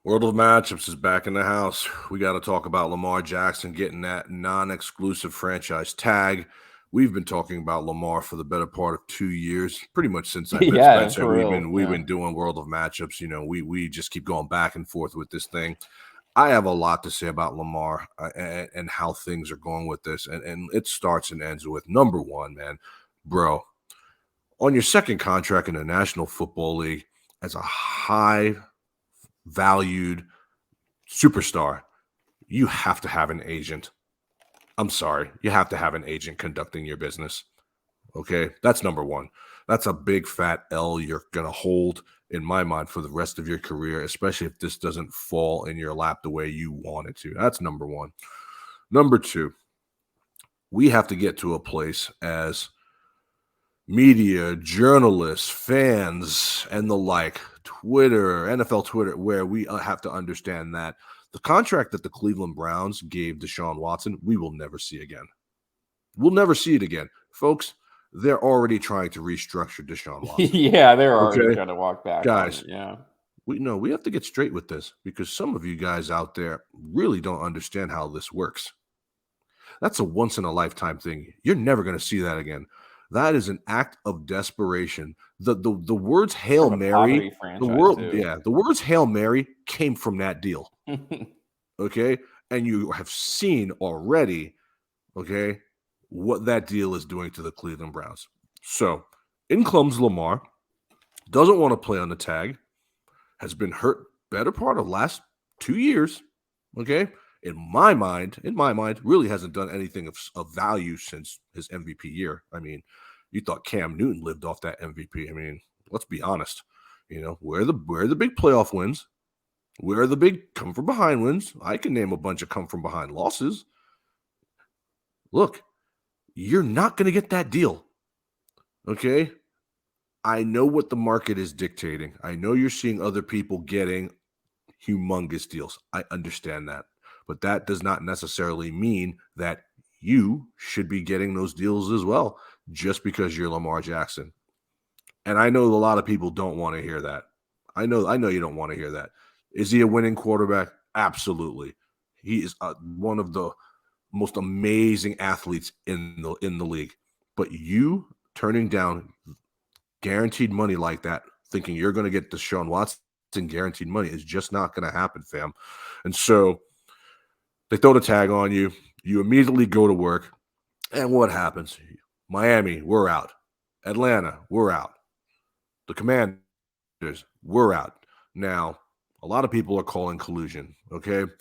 World of Matchups is back in the house. We got to talk about Lamar Jackson getting that non-exclusive franchise tag. We've been talking about Lamar for the better part of 2 years, pretty much since I met Yeah, Spencer. for real. We've been doing World of Matchups. You know, we just keep going back and forth with this thing. I have a lot to say about Lamar and how things are going with this, and it starts and ends with number one, man, bro. On your second contract in the National Football League as a high valued superstar, you have to have an agent. I'm sorry. You have to have an agent conducting your business. Okay. That's number one. That's a big fat L you're going to hold in my mind for the rest of your career, especially if this doesn't fall in your lap the way you want it to. That's number one. Number two, we have to get to a place as media, journalists, fans, and the like, Twitter, NFL Twitter, where we have to understand that the contract that the Cleveland Browns gave Deshaun Watson, we will never see again. We'll never see it again. Folks, they're already trying to restructure Deshaun Watson. Yeah, they're already Okay? trying to walk back on Guys, it. Yeah. we have to get straight with this because some of you guys out there really don't understand how this works. That's a once in a lifetime thing. You're never going to see that again. That is an act of desperation. The words Hail From a Mary, poverty franchise too. the words Hail Mary came from that deal. Okay? And you have seen already, okay, what that deal is doing to the Cleveland Browns. So, in comes Lamar, doesn't want to play on the tag, has been hurt better part of last 2 years, okay? In my mind, really hasn't done anything of value since his MVP year. I mean, you thought Cam Newton lived off that MVP. I mean, let's be honest. You know, where are the big playoff wins? Where are the big come from behind wins? I can name a bunch of come from behind losses. Look, you're not going to get that deal. Okay? I know what the market is dictating. I know you're seeing other people getting humongous deals. I understand that. But that does not necessarily mean that you should be getting those deals as well just because you're Lamar Jackson. And I know a lot of people don't want to hear that. I know you don't want to hear that. Is he a winning quarterback? Absolutely. He is one of the most amazing athletes in the league. But you turning down guaranteed money like that, thinking you're going to get Deshaun Watson guaranteed money, is just not going to happen, fam. And so they throw the tag on you. You immediately go to work. And what happens? Miami, we're out. Atlanta, we're out. The Commanders, we're out. Now, a lot of people are calling collusion, okay?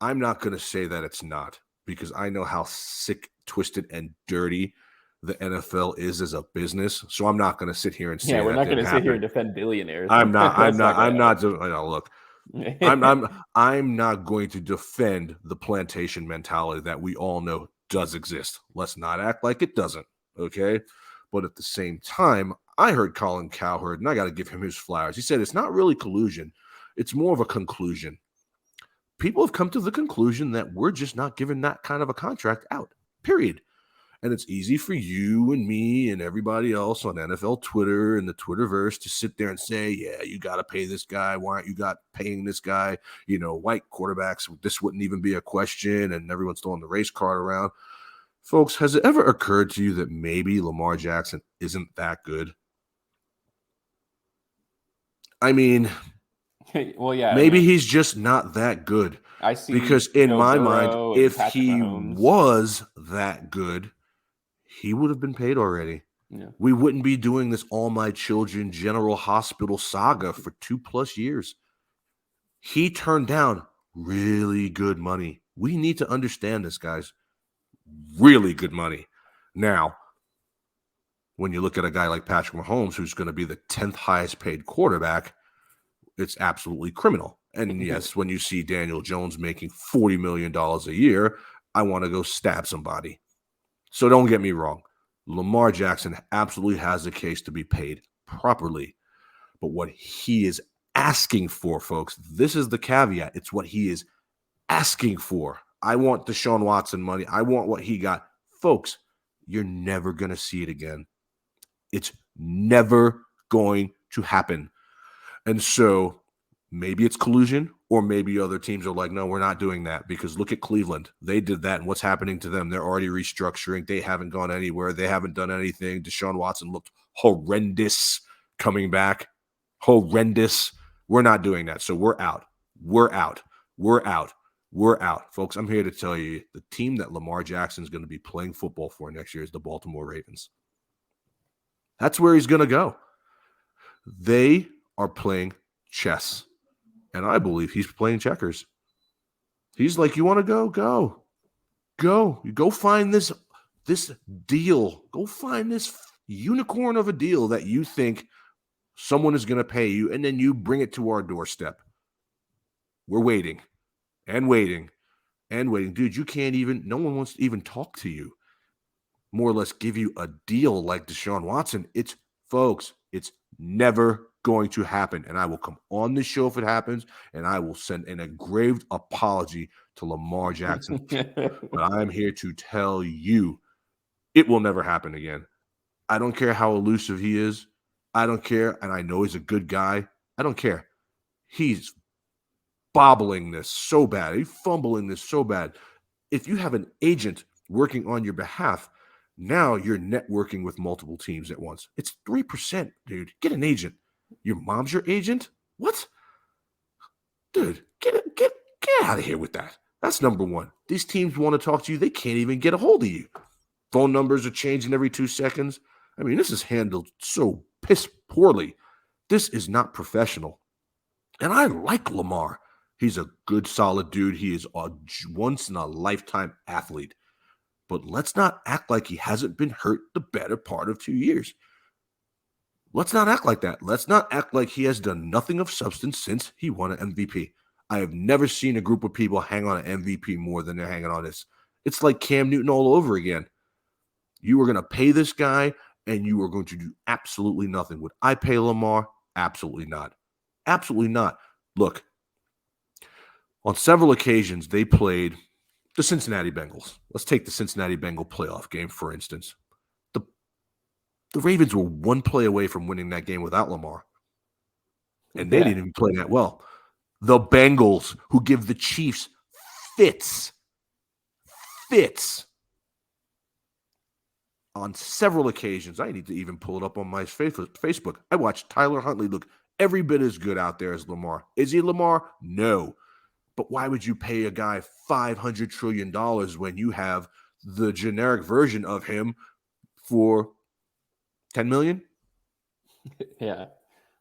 I'm not going to say that it's not because I know how sick, twisted, and dirty the NFL is as a business. So I'm not going to sit here and say we're that not going didn't to sit here happen. and defend billionaires. I'm not. Look, I'm not going to defend the plantation mentality that we all know does exist. Let's not act like it doesn't, okay? But at the same time, I heard Colin Cowherd, and I got to give him his flowers. He said it's not really collusion. It's more of a conclusion. People have come to the conclusion that we're just not giving that kind of a contract out, period. And it's easy for you and me and everybody else on NFL Twitter and the Twitterverse to sit there and say, yeah, you got to pay this guy. Why aren't you paying this guy? You know, white quarterbacks, this wouldn't even be a question. And everyone's throwing the race card around. Folks, has it ever occurred to you that maybe Lamar Jackson isn't that good? I mean, well, yeah. maybe he's just not that good. I see because in Joe my Burrow mind, and if Patrick he Mahomes. was that good, he would have been paid already. Yeah. We wouldn't be doing this All My Children General Hospital saga for 2+ years. He turned down really good money. We need to understand this, guys. Really good money. Now, when you look at a guy like Patrick Mahomes, who's going to be the 10th highest paid quarterback, it's absolutely criminal. And yes, when you see Daniel Jones making $40 million a year, I want to go stab somebody. So don't get me wrong. Lamar Jackson absolutely has a case to be paid properly. But what he is asking for, folks, this is the caveat. It's what he is asking for. I want Deshaun Watson money. I want what he got. Folks, you're never going to see it again. It's never going to happen. And so Maybe it's collusion, or maybe other teams are like, no, we're not doing that, because look at Cleveland. They did that, and what's happening to them? They're already restructuring. They haven't gone anywhere. They haven't done anything. Deshaun Watson looked horrendous coming back. Horrendous. We're not doing that, so we're out. We're out. We're out. We're out. Folks, I'm here to tell you, the team that Lamar Jackson is going to be playing football for next year is the Baltimore Ravens. That's where he's going to go. They are playing chess. And I believe he's playing checkers. He's like, you want to go? Go. Go. You go find this deal. Go find this unicorn of a deal that you think someone is going to pay you, and then you bring it to our doorstep. We're waiting and waiting and waiting. Dude, no one wants to even talk to you. More or less give you a deal like Deshaun Watson. It's never going to happen, and I will come on this show if it happens, and I will send an engraved apology to Lamar Jackson. But I'm here to tell you, it will never happen again. I don't care how elusive he is. I don't care, and I know he's a good guy. I don't care. He's bobbling this so bad. He's fumbling this so bad. If you have an agent working on your behalf, now you're networking with multiple teams at once. It's 3%, dude. Get an agent. Your mom's your agent? What? Dude, get out of here with that. That's number one. These teams want to talk to you. They can't even get a hold of you. Phone numbers are changing every 2 seconds. I mean, this is handled so piss poorly. This is not professional. And I like Lamar. He's a good, solid dude. He is a once-in-a-lifetime athlete. But let's not act like he hasn't been hurt the better part of 2 years. Let's not act like that. Let's not act like he has done nothing of substance since he won an MVP. I have never seen a group of people hang on an MVP more than they're hanging on this. It's like Cam Newton all over again. You are going to pay this guy, and you are going to do absolutely nothing. Would I pay Lamar? Absolutely not. Absolutely not. Look, on several occasions, they played the Cincinnati Bengals. Let's take the Cincinnati Bengal playoff game, for instance. The Ravens were one play away from winning that game without Lamar. And they didn't even play that well. The Bengals, who give the Chiefs fits on several occasions. I need to even pull it up on my Facebook. I watched Tyler Huntley look every bit as good out there as Lamar. Is he Lamar? No. But why would you pay a guy $500 trillion when you have the generic version of him for $10 million? Yeah.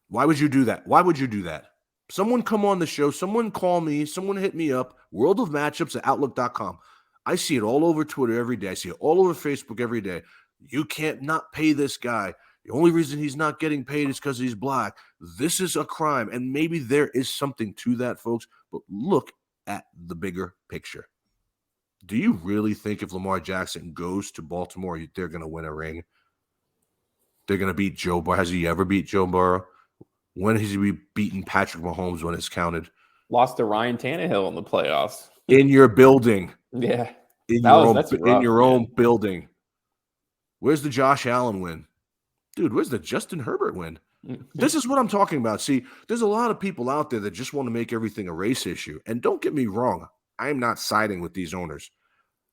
Why would you do that? Why would you do that? Someone come on the show. Someone call me. Someone hit me up. worldofmatchups@outlook.com. I see it all over Twitter every day. I see it all over Facebook every day. You can't not pay this guy. The only reason he's not getting paid is because he's black. This is a crime. And maybe there is something to that, folks. But look at the bigger picture. Do you really think if Lamar Jackson goes to Baltimore, they're going to win a ring? They're going to beat Joe Burrow. Has he ever beat Joe Burrow? When has he beaten Patrick Mahomes when it's counted? Lost to Ryan Tannehill in the playoffs. In your building. Yeah. In your own building. Where's the Josh Allen win? Dude, where's the Justin Herbert win? This is what I'm talking about. See, there's a lot of people out there that just want to make everything a race issue. And don't get me wrong. I'm not siding with these owners.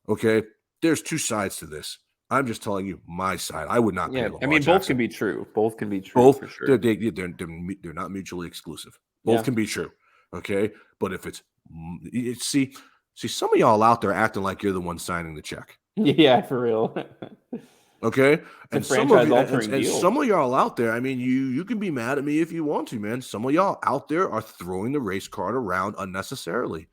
Okay? There's two sides to this. I'm just telling you my side. I would not pay Lamar Jackson. Both can be true. Both can be true for sure. They're not mutually exclusive. Both can be true. Okay? But if it's see, some of y'all out there acting like you're the one signing the check. Yeah, for real. Okay? And some of y'all out there, I mean, you can be mad at me if you want to, man. Some of y'all out there are throwing the race card around unnecessarily.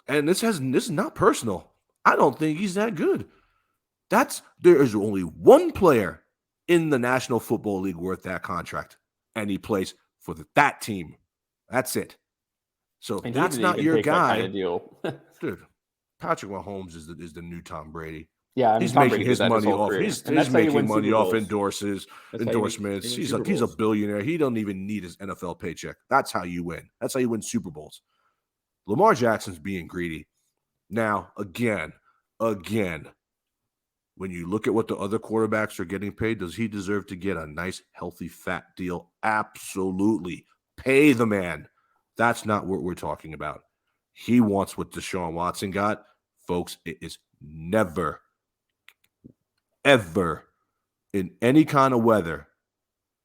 And this is not personal. I don't think he's that good. There is only one player in the National Football League worth that contract, and he plays for that team. That's it. So if that's not your guy, kind of deal. Dude, Patrick Mahomes is the new Tom Brady. Yeah, he's making his money off. He's making money off endorsements. He's a billionaire. He don't even need his NFL paycheck. That's how you win. That's how you win Super Bowls. Lamar Jackson's being greedy. Now, again, when you look at what the other quarterbacks are getting paid, does he deserve to get a nice, healthy, fat deal? Absolutely. Pay the man. That's not what we're talking about. He wants what Deshaun Watson got. Folks, it is never, ever, in any kind of weather,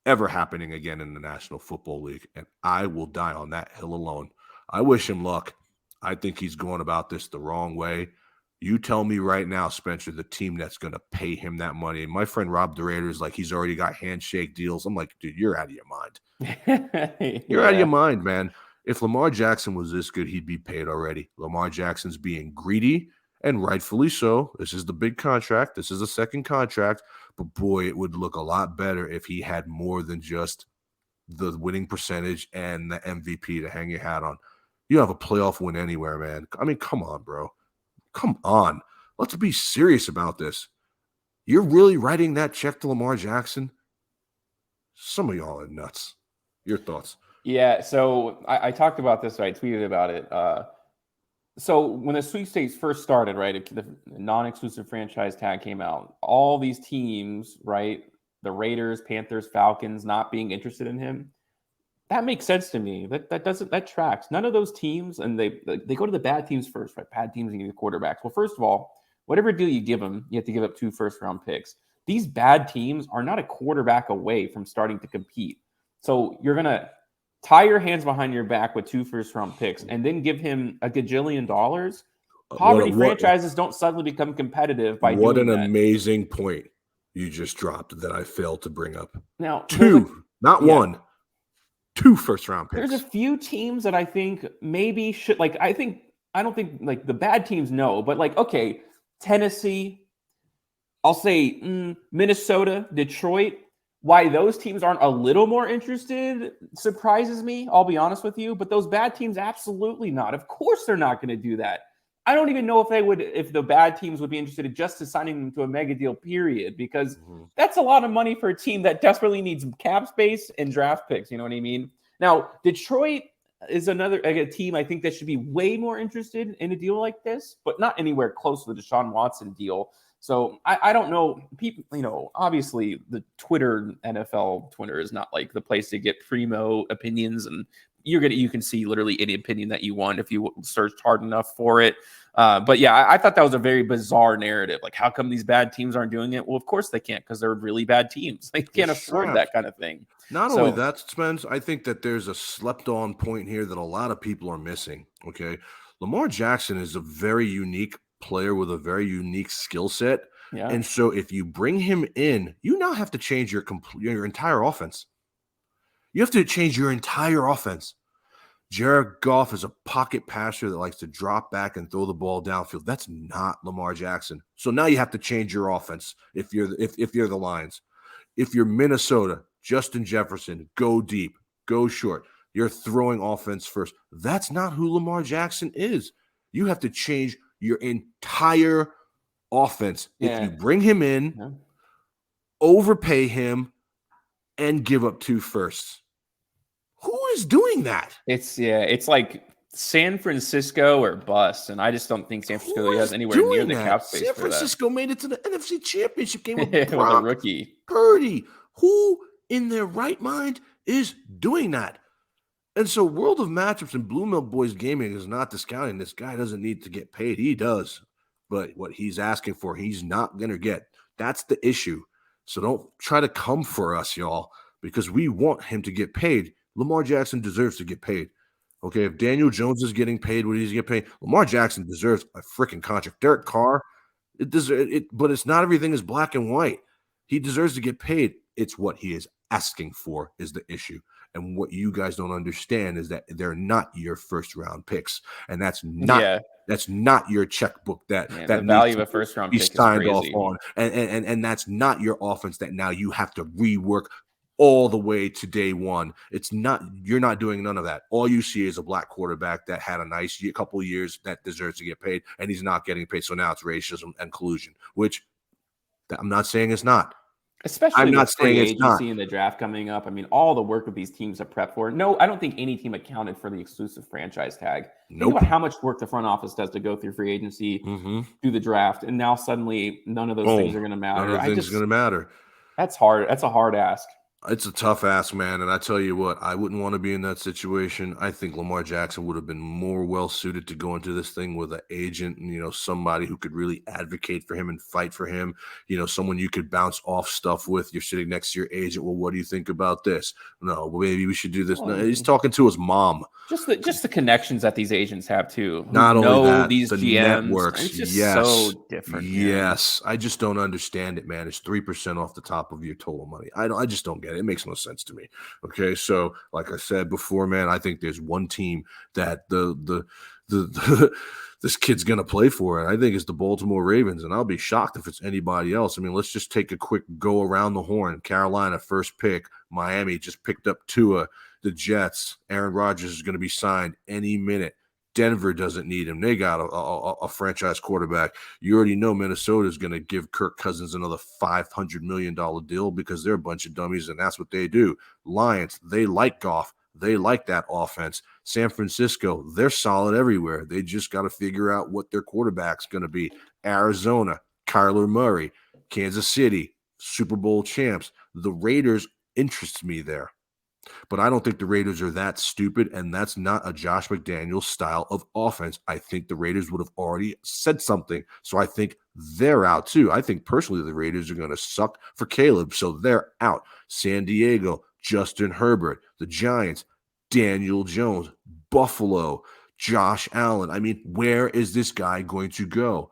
ever happening again in the National Football League. And I will die on that hill alone. I wish him luck. I think he's going about this the wrong way. You tell me right now, Spencer, the team that's going to pay him that money. And my friend Rob DeRaider is like, he's already got handshake deals. I'm like, dude, you're out of your mind. You're out of your mind, man. If Lamar Jackson was this good, he'd be paid already. Lamar Jackson's being greedy, and rightfully so. This is the big contract. This is a second contract. But boy, it would look a lot better if he had more than just the winning percentage and the MVP to hang your hat on. You have a playoff win anywhere, man. I mean, come on, bro. Come on. Let's be serious about this. You're really writing that check to Lamar Jackson? Some of y'all are nuts. Your thoughts? Yeah, so I talked about this. I tweeted about it. So when the sweepstakes first started, right, the non-exclusive franchise tag came out, all these teams, right, the Raiders, Panthers, Falcons, not being interested in him, that makes sense to me. That tracks. None of those teams, and they go to the bad teams first, right? Bad teams and give quarterbacks. Well, first of all, whatever deal you give them, you have to give up 2 first-round picks. These bad teams are not a quarterback away from starting to compete. So you're gonna tie your hands behind your back with 2 first-round picks, and then give him a gajillion dollars. Poverty franchises don't suddenly become competitive by doing that. What an amazing point you just dropped that I failed to bring up. Now, 2, not 1. 2 first-round picks. There's a few teams that I think maybe should, like, I don't think like the bad teams, no, but like, okay, Tennessee, I'll say Minnesota, Detroit. Why those teams aren't a little more interested surprises me, I'll be honest with you. But those bad teams, absolutely not. Of course they're not going to do that. I don't even know if the bad teams would be interested in just assigning them to a mega deal, period, because that's a lot of money for a team that desperately needs cap space and draft picks. You know what I mean? Now, Detroit is another team I think that should be way more interested in a deal like this, but not anywhere close to the Deshaun Watson deal. So I don't know. People, obviously the NFL Twitter is not like the place to get primo opinions, and you can see literally any opinion that you want if you searched hard enough for it. But yeah, I thought that was a very bizarre narrative. Like, how come these bad teams aren't doing it? Well, of course they can't, because they're really bad teams. They can't afford that kind of thing. Not only that, Spence, I think that there's a slept-on point here that a lot of people are missing. Okay, Lamar Jackson is a very unique player with a very unique skill set. Yeah. And so if you bring him in, you now have to change your entire offense. You have to change your entire offense. Jared Goff is a pocket passer that likes to drop back and throw the ball downfield. That's not Lamar Jackson. So now you have to change your offense if you're the Lions. If you're Minnesota, Justin Jefferson, go deep, go short. You're throwing offense first. That's not who Lamar Jackson is. You have to change your entire offense. Yeah. If you bring him in, overpay him, and give up 2 firsts. Who is doing that? It's like San Francisco or bust, and I just don't think San Francisco has anywhere near the cap space. San Francisco made it to the NFC Championship game with with a rookie Purdy. Who in their right mind is doing that? And so World of Matchups and Blue Milk Boys Gaming is not discounting this guy doesn't need to get paid. He does. But what he's asking for, he's not going to get. That's the issue. So don't try to come for us, y'all, because we want him to get paid. Lamar Jackson deserves to get paid. Okay, if Daniel Jones is getting paid what he's getting paid, Lamar Jackson deserves a freaking contract. Derek Carr, but it's not everything is black and white. He deserves to get paid. It's what he is asking for is the issue. And what you guys don't understand is that they're not your first round picks. And that's not your checkbook that the value of a first round pick signed off on. And that's not your offense that now you have to rework all the way to day one. You're not doing none of that. All you see is a black quarterback that had a nice couple of years that deserves to get paid, and he's not getting paid. So now it's racism and collusion, which I'm not saying it's not. Especially I'm not with saying free it's not. agency and the draft coming up. I mean, all the work that these teams have prepped for. No, I don't think any team accounted for the exclusive franchise tag. Think Nope. about how much work the front office does to go through free agency, Mm-hmm. do the draft, and now suddenly none of those things Boom. are going to None matter. of the things are going to matter. That's hard. That's a hard ask. It's a tough ask, man. And I tell you what, I wouldn't want to be in that situation. I think Lamar Jackson would have been more well suited to go into this thing with an agent and, somebody who could really advocate for him and fight for him. Someone you could bounce off stuff with. You're sitting next to your agent. Well, what do you think about this? No, well, maybe we should do this. Well, No, he's talking to his mom. Just the connections that these agents have too, who Not only know that, these the GMs. networks. It's just Yes. so different. Man. Yes. I just don't understand it, man. It's 3% off the top of your total money. I just don't get it. It makes no sense to me. Okay. So, like I said before, man, I think there's one team that the this kid's gonna play for, and I think it's the Baltimore Ravens. And I'll be shocked if it's anybody else. I mean, let's just take a quick go around the horn. Carolina, first pick. Miami just picked up Tua. The Jets, Aaron Rodgers is going to be signed any minute. Denver doesn't need him. They got a franchise quarterback. You already know Minnesota is going to give Kirk Cousins another $500 million deal because they're a bunch of dummies, and that's what they do. Lions, they like Goff. They like that offense. San Francisco, they're solid everywhere. They just got to figure out what their quarterback's going to be. Arizona, Kyler Murray. Kansas City, Super Bowl champs. The Raiders interest me there. But I don't think the Raiders are that stupid, and that's not a Josh McDaniels style of offense. I think the Raiders would have already said something, so I think they're out too. I think personally the Raiders are going to suck for Caleb, so they're out. San Diego, Justin Herbert. The Giants, Daniel Jones. Buffalo, Josh Allen. I mean, where is this guy going to go?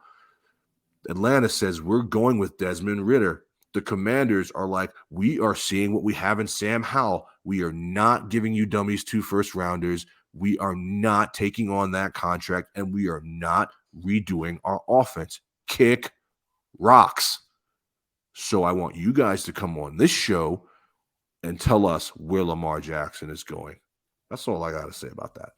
Atlanta says we're going with Desmond Ridder. The Commanders are like, we are seeing what we have in Sam Howell. We are not giving you dummies 2 first-rounders. We are not taking on that contract, and we are not redoing our offense. Kick rocks. So I want you guys to come on this show and tell us where Lamar Jackson is going. That's all I got to say about that.